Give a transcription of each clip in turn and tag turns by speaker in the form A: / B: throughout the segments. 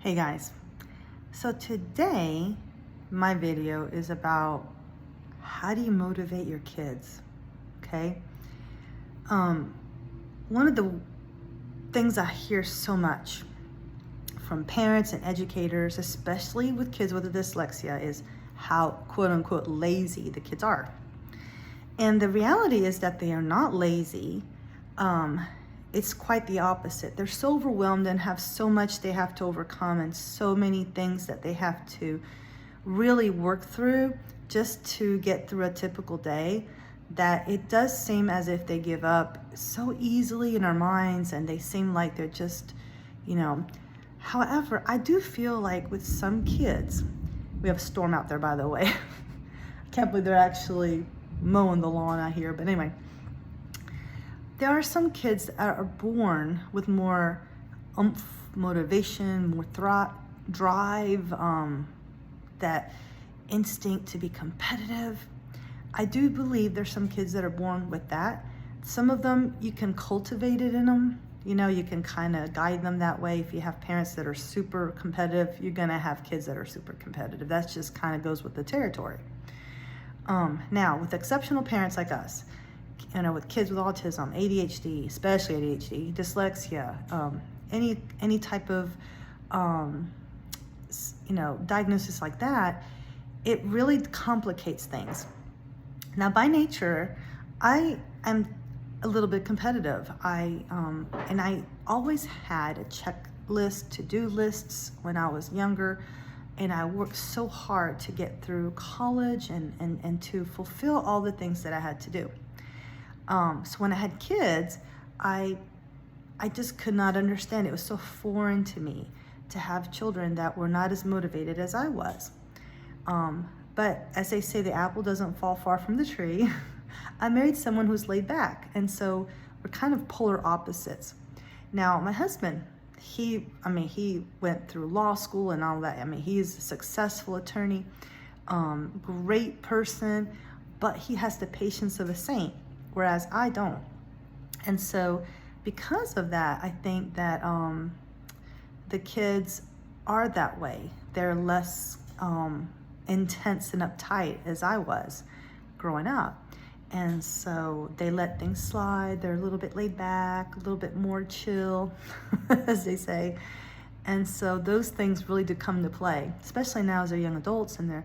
A: Hey guys, so today my video is about how do you motivate your kids, okay? One of the things I hear so much from parents and educators, especially with kids with dyslexia, is how quote unquote lazy the kids are. And the reality is that they are not lazy. It's quite the opposite. They're so overwhelmed and have so much they have to overcome and so many things that they have to really work through just to get through a typical day that it does seem as if they give up so easily in our minds and they seem like they're just, However, I do feel like with some kids, we have a storm out there, by the way. I can't believe they're actually mowing the lawn out here, but anyway. There are some kids that are born with more oomph, motivation, more drive, that instinct to be competitive. I do believe there's some kids that are born with that. Some of them, you can cultivate it in them. You can kind of guide them that way. If you have parents that are super competitive, you're gonna have kids that are super competitive. That just kind of goes with the territory. Now, with exceptional parents like us, with kids with autism, ADHD, especially ADHD, dyslexia, any type of, diagnosis like that, it really complicates things. Now, by nature, I am a little bit competitive. And I always had a checklist, to-do lists when I was younger, and I worked so hard to get through college and to fulfill all the things that I had to do. So when I had kids, I just could not understand. It was so foreign to me to have children that were not as motivated as I was. But as they say, the apple doesn't fall far from the tree. I married someone who's laid back, and so we're kind of polar opposites. Now, my husband, he went through law school and all that. He's a successful attorney, great person, but he has the patience of a saint, whereas I don't. And so because of that, I think that the kids are that way. They're less intense and uptight as I was growing up. And so they let things slide. They're a little bit laid back, a little bit more chill, as they say. And so those things really do come into play, especially now as they're young adults and they're,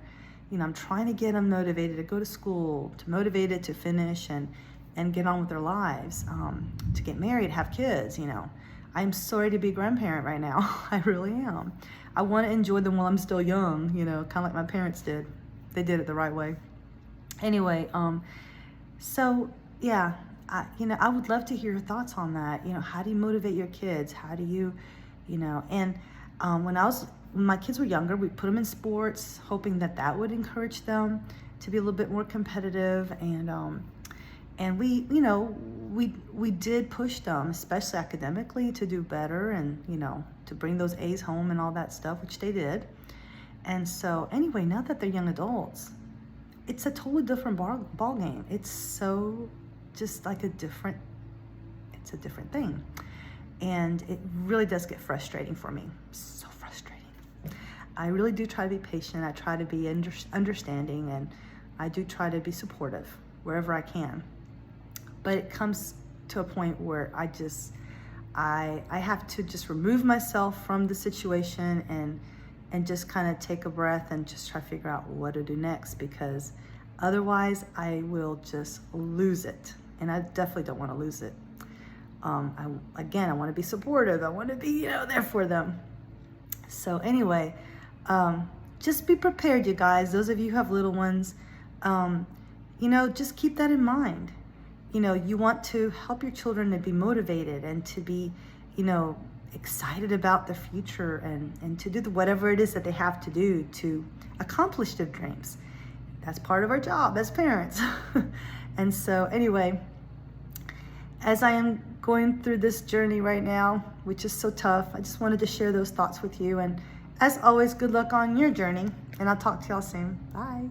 A: I'm trying to get them motivated to go to school, to motivated to finish and get on with their lives, to get married, have kids, I'm sorry to be a grandparent right now. I really am. I want to enjoy them while I'm still young, kind of like my parents did. They did it the right way. Anyway, so yeah, I would love to hear your thoughts on that. How do you motivate your kids? How do you, and when my kids were younger, we put them in sports, hoping that would encourage them to be a little bit more competitive. And we did push them, especially academically, to do better and, to bring those A's home and all that stuff, which they did. And so anyway, now that they're young adults, it's a totally different ball game. It's so just like it's a different thing. And it really does get frustrating for me. So frustrating. I really do try to be patient. I try to be understanding, and I do try to be supportive wherever I can. But it comes to a point where I have to just remove myself from the situation and just kind of take a breath and just try to figure out what to do next, because otherwise I will just lose it. And I definitely don't want to lose it. I want to be supportive. I want to be, there for them. So anyway, just be prepared, you guys. Those of you who have little ones, just keep that in mind. You want to help your children to be motivated and to be, excited about the future and to do whatever it is that they have to do to accomplish their dreams. That's part of our job as parents. And so anyway, as I am going through this journey right now, which is so tough, I just wanted to share those thoughts with you. And as always, good luck on your journey. And I'll talk to y'all soon. Bye.